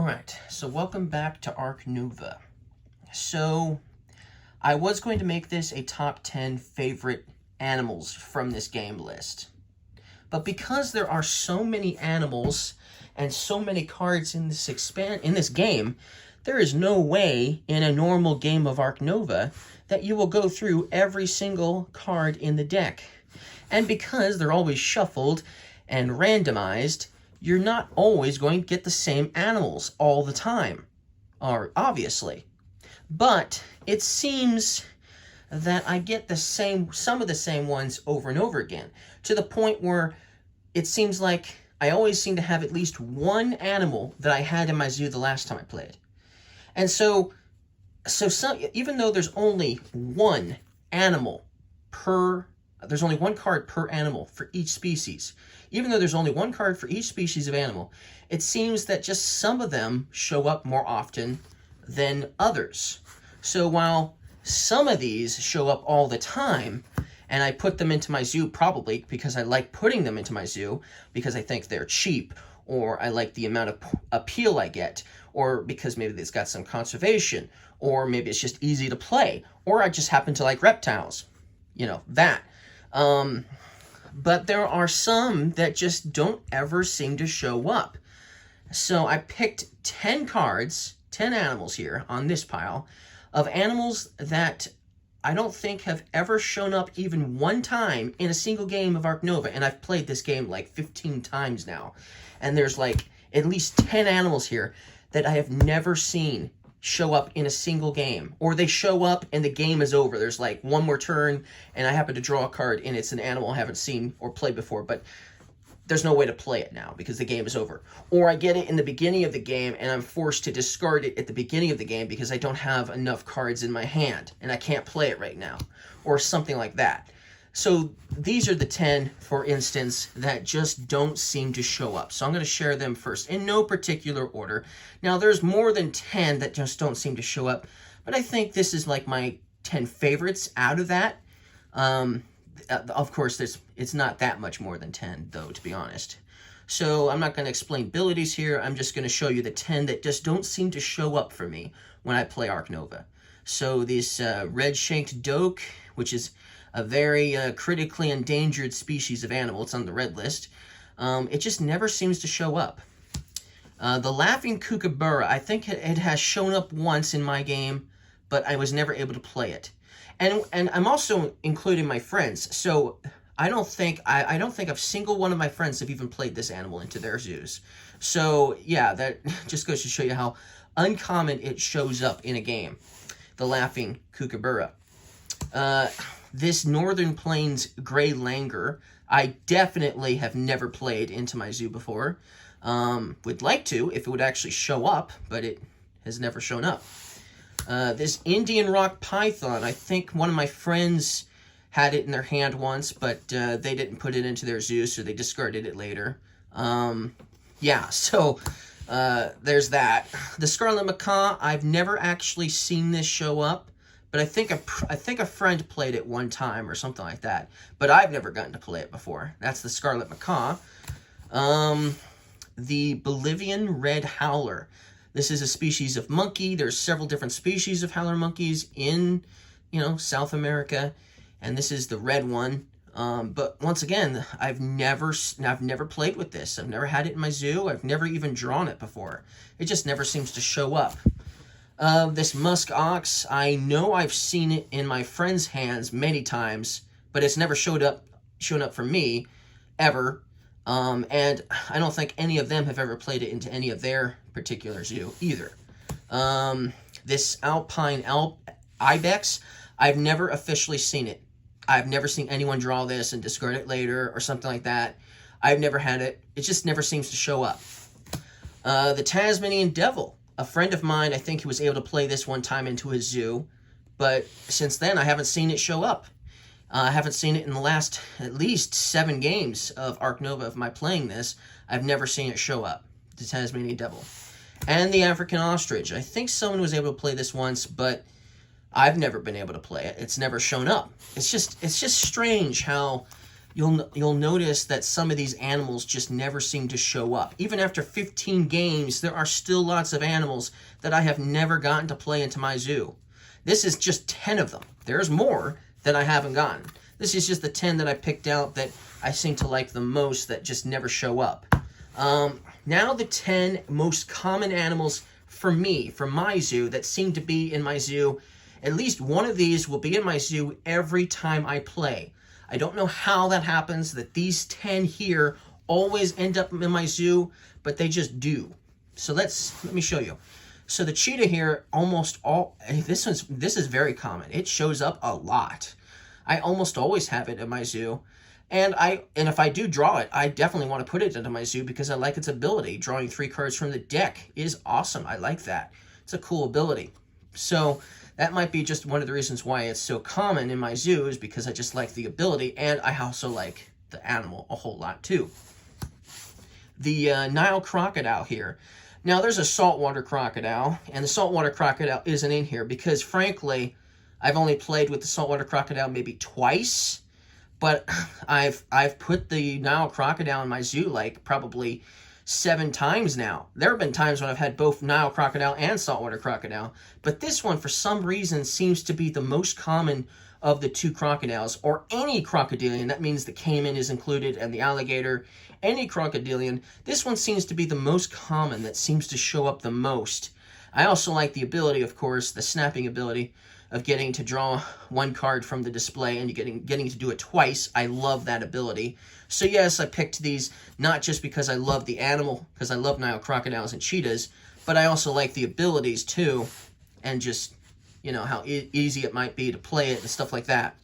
Alright, so welcome back to Ark Nova. So, I was going to make this a top 10 favorite animals from this game list. But because there are so many animals and so many cards in this game, there is no way in a normal game of Ark Nova that you will go through every single card in the deck. And because they're always shuffled and randomized, you're not always going to get the same animals all the time, or obviously. But it seems that I get some of the same ones over and over again, to the point where it seems like I always seem to have at least one animal that I had in my zoo the last time I played. And so even though there's only one card per animal for each species. Even though there's only one card for each species of animal, it seems that just some of them show up more often than others. So while some of these show up all the time, and I put them into my zoo probably because I like putting them into my zoo, because I think they're cheap, or I like the amount of appeal I get, or because maybe it's got some conservation, or maybe it's just easy to play, or I just happen to like reptiles. That. But there are some that just don't ever seem to show up. So I picked 10 cards, 10 animals here on this pile, of animals that I don't think have ever shown up even one time in a single game of Ark Nova. And I've played this game like 15 times now. And there's like at least 10 animals here that I have never seen show up in a single game, or they show up and the game is over. There's like one more turn and I happen to draw a card and it's an animal I haven't seen or played before, but there's no way to play it now because the game is over. Or I get it in the beginning of the game and I'm forced to discard it at the beginning of the game because I don't have enough cards in my hand and I can't play it right now, or something like that. So these are the 10, for instance, that just don't seem to show up. So I'm going to share them first in no particular order. Now, there's more than 10 that just don't seem to show up, but I think this is like my 10 favorites out of that. Of course, it's not that much more than 10, though, to be honest. So I'm not going to explain abilities here. I'm just going to show you the 10 that just don't seem to show up for me when I play Ark Nova. So this red-shanked doke, which is a very critically endangered species of animal. It's on the red list. It just never seems to show up. The laughing kookaburra, I think it has shown up once in my game, but I was never able to play it. And I'm also including my friends. So I don't think a single one of my friends have even played this animal into their zoos. So yeah, that just goes to show you how uncommon it shows up in a game. The laughing kookaburra. This Northern Plains gray langur, I definitely have never played into my zoo before. Would like to if it would actually show up, but it has never shown up. This Indian rock python, I think one of my friends had it in their hand once, but they didn't put it into their zoo, so they discarded it later. Yeah, so there's that. The scarlet macaw, I've never actually seen this show up. But I think a friend played it one time or something like that. But I've never gotten to play it before. That's the scarlet macaw. The Bolivian red howler. This is a species of monkey. There's several different species of howler monkeys in, South America. And this is the red one. But once again, I've never played with this. I've never had it in my zoo. I've never even drawn it before. It just never seems to show up. This musk ox, I know I've seen it in my friend's hands many times, but it's never shown up for me, ever. And I don't think any of them have ever played it into any of their particular zoo, either. This alpine ibex, I've never officially seen it. I've never seen anyone draw this and discard it later, or something like that. I've never had it. It just never seems to show up. The Tasmanian devil. A friend of mine, I think he was able to play this one time into his zoo, but since then I haven't seen it show up. I haven't seen it in the last at least 7 games of Ark Nova of my playing this. I've never seen it show up, the Tasmanian devil. And the African ostrich. I think someone was able to play this once, but I've never been able to play it. It's never shown up. It's just strange how you'll notice that some of these animals just never seem to show up. Even after 15 games, there are still lots of animals that I have never gotten to play into my zoo. This is just 10 of them. There's more that I haven't gotten. This is just the 10 that I picked out that I seem to like the most that just never show up. Now the 10 most common animals for me, from my zoo, that seem to be in my zoo. At least one of these will be in my zoo every time I play. I don't know how that happens, that these 10 here always end up in my zoo, but they just do. So let me show you. So the cheetah here, this is very common. It shows up a lot. I almost always have it in my zoo. And if I do draw it, I definitely want to put it into my zoo because I like its ability. Drawing 3 cards from the deck is awesome. I like that. It's a cool ability. So that might be just one of the reasons why it's so common in my zoo, is because I just like the ability, and I also like the animal a whole lot too. The Nile crocodile here. Now there's a saltwater crocodile, and the saltwater crocodile isn't in here because, frankly, I've only played with the saltwater crocodile maybe twice, but I've put the Nile crocodile in my zoo like probably 7 times now. There have been times when I've had both Nile crocodile and saltwater crocodile, but this one for some reason seems to be the most common of the 2 crocodiles, or any crocodilian. That means the caiman is included and the alligator. Any crocodilian. This one seems to be the most common, that seems to show up the most. I also like the ability, of course, the snapping ability of getting to draw 1 card from the display and getting to do it twice. I love that ability. So yes, I picked these not just because I love the animal, because I love Nile crocodiles and cheetahs, but I also like the abilities too, and just, you know, how easy it might be to play it and stuff like that.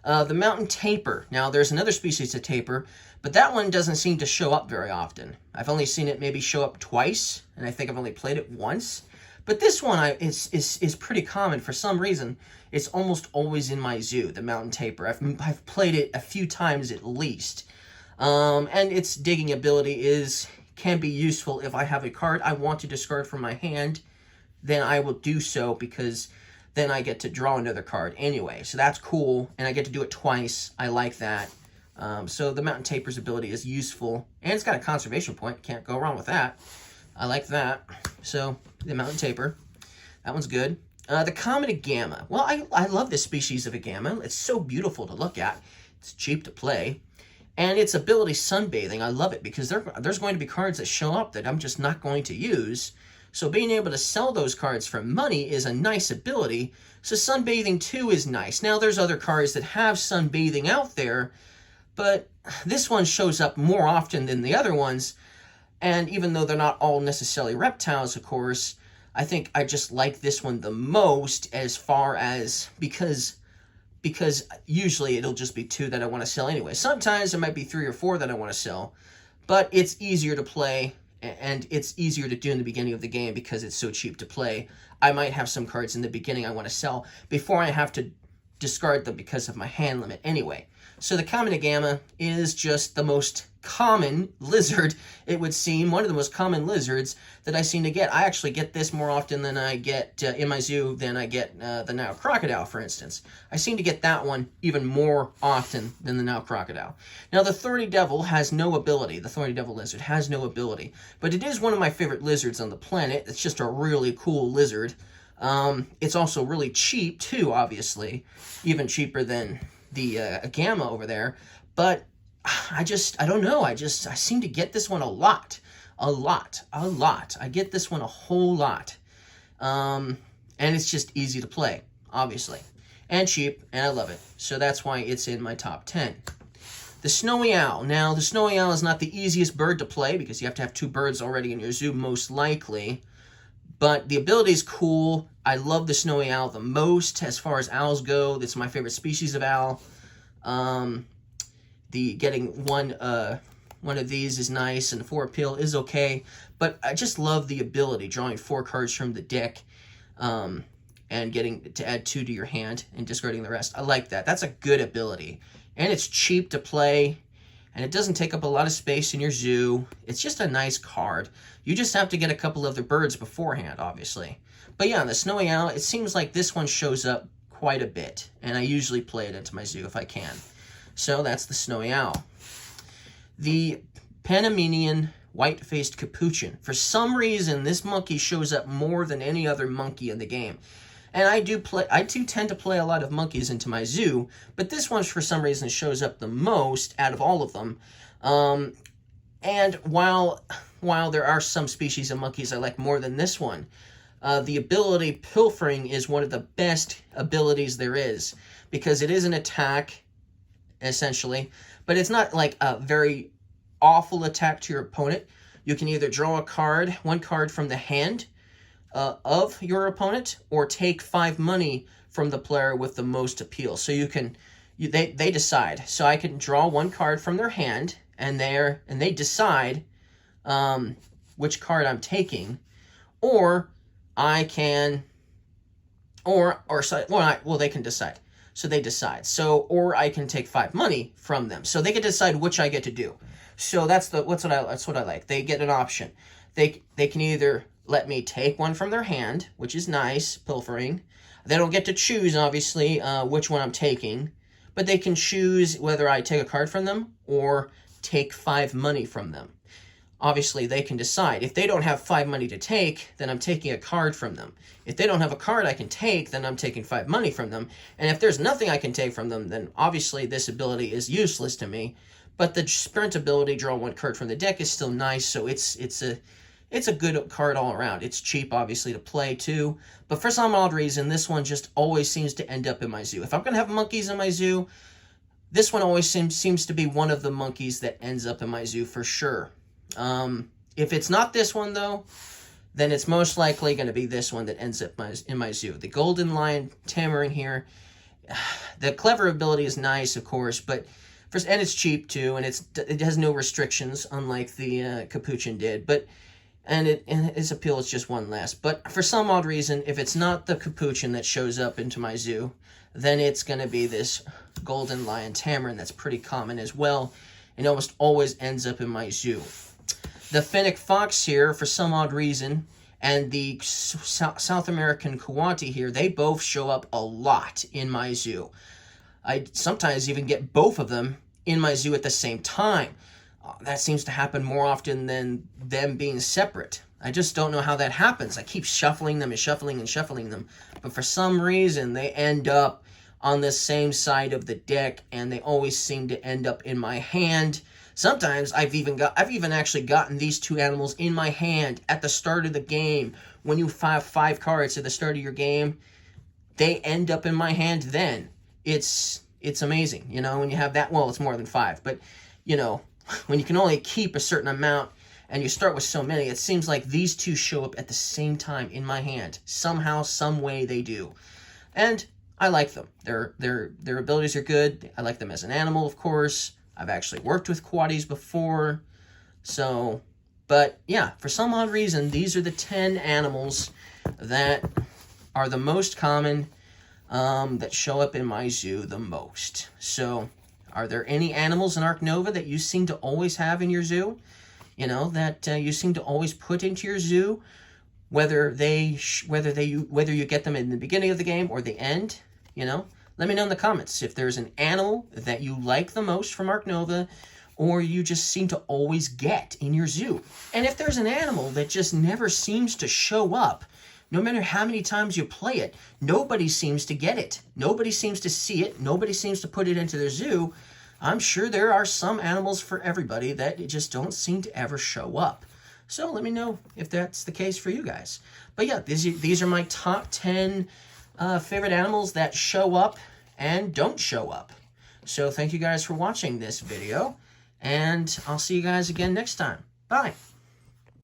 The mountain tapir. Now, there's another species of tapir, but that one doesn't seem to show up very often. I've only seen it maybe show up twice, and I think I've only played it once. But this one is pretty common for some reason. It's almost always in my zoo, the mountain tapir. I've played it a few times at least. And its digging ability can be useful if I have a card I want to discard from my hand. Then I will do so, because then I get to draw another card anyway. So that's cool, and I get to do it twice. I like that. So the mountain tapir's ability is useful, and it's got a conservation point. Can't go wrong with that. I like that. So the mountain tapir, that one's good. The common agama. Well, I love this species of agama. It's so beautiful to look at. It's cheap to play. And its ability, sunbathing, I love it, because there's going to be cards that show up that I'm just not going to use. So being able to sell those cards for money is a nice ability. So sunbathing too is nice. Now there's other cards that have sunbathing out there, but this one shows up more often than the other ones. And even though they're not all necessarily reptiles, of course, I think I just like this one the most, as far as, because usually it'll just be 2 that I want to sell anyway. Sometimes it might be 3 or 4 that I want to sell, but it's easier to play, and it's easier to do in the beginning of the game because it's so cheap to play. I might have some cards in the beginning I want to sell before I have to discard them because of my hand limit anyway. So the common agama is just the most common lizard, it would seem, one of the most common lizards that I seem to get. I actually get this more often than I get in my zoo than I get the Nile crocodile, for instance. I seem to get that one even more often than the Nile crocodile. Now, the thorny devil has no ability. The thorny devil lizard has no ability, but it is one of my favorite lizards on the planet. It's just a really cool lizard. It's also really cheap too, obviously, even cheaper than the agama over there. But I don't know. I seem to get this one a lot. I get this one a whole lot. And it's just easy to play, obviously, and cheap, and I love it. So that's why it's in my top 10. The snowy owl. Now, the snowy owl is not the easiest bird to play because you have to have 2 birds already in your zoo, most likely. But the ability is cool. I love the snowy owl the most as far as owls go. It's my favorite species of owl. Getting one of these is nice, and the 4 appeal is okay. But I just love the ability, drawing 4 cards from the deck, and getting to add 2 to your hand and discarding the rest. I like that. That's a good ability, and it's cheap to play. And it doesn't take up a lot of space in your zoo. It's just a nice card. You just have to get a couple of the birds beforehand, obviously. But yeah, the snowy owl, it seems like this one shows up quite a bit. And I usually play it into my zoo if I can. So that's the snowy owl. The Panamanian white-faced capuchin. For some reason, this monkey shows up more than any other monkey in the game. And I do tend to play a lot of monkeys into my zoo, but this one for some reason shows up the most out of all of them. And while there are some species of monkeys I like more than this one, the ability Pilfering is one of the best abilities there is, because it is an attack, essentially, but it's not like a very awful attack to your opponent. You can either draw one card from the hand of your opponent, or take 5 money from the player with the most appeal. So they decide. So I can draw 1 card from their hand, and they decide which card I'm taking, or I can, they can decide. So they decide. So, or I can take 5 money from them. So they can decide which I get to do. So that's what I like. They get an option. They can either let me take 1 from their hand, which is nice, Pilfering. They don't get to choose, obviously, which one I'm taking, but they can choose whether I take a card from them or take 5 money from them. Obviously, they can decide. If they don't have 5 money to take, then I'm taking a card from them. If they don't have a card I can take, then I'm taking 5 money from them. And if there's nothing I can take from them, then obviously this ability is useless to me. But the sprint ability, draw 1 card from the deck, is still nice, so it's a good card all around. It's cheap, obviously, to play, too. But for some odd reason, this one just always seems to end up in my zoo. If I'm going to have monkeys in my zoo, this one always seems to be one of the monkeys that ends up in my zoo for sure. If it's not this one, though, then it's most likely going to be this one that ends up in my zoo. The Golden Lion Tamarin here. The clever ability is nice, of course, and it's cheap, too, and it has no restrictions, unlike the Capuchin did. And its appeal is just 1 less. But for some odd reason, if it's not the Capuchin that shows up into my zoo, then it's going to be this Golden Lion Tamarin that's pretty common as well, and almost always ends up in my zoo. The Fennec Fox here, for some odd reason, and the South American Coati here, they both show up a lot in my zoo. I sometimes even get both of them in my zoo at the same time. That seems to happen more often than them being separate. I just don't know how that happens. I keep shuffling them and shuffling and shuffling them, but for some reason they end up on the same side of the deck, and they always seem to end up in my hand. Sometimes I've even actually gotten these 2 animals in my hand at the start of the game. When you have 5 cards at the start of your game, they end up in my hand then. It's amazing, when you have that. Well, it's more than 5, but, when you can only keep a certain amount and you start with so many, it seems like these 2 show up at the same time in my hand. Somehow, some way they do. And I like them. Their abilities are good. I like them as an animal, of course. I've actually worked with Coatis before. So, but yeah, for some odd reason, these are the 10 animals that are the most common, that show up in my zoo the most. So, are there any animals in Ark Nova that you seem to always have in your zoo? That you seem to always put into your zoo, whether you get them in the beginning of the game or the end, Let me know in the comments if there's an animal that you like the most from Ark Nova, or you just seem to always get in your zoo. And if there's an animal that just never seems to show up, no matter how many times you play it, nobody seems to get it. Nobody seems to see it. Nobody seems to put it into their zoo. I'm sure there are some animals for everybody that just don't seem to ever show up. So let me know if that's the case for you guys. But yeah, these are my top 10 favorite animals that show up and don't show up. So thank you guys for watching this video, and I'll see you guys again next time. Bye.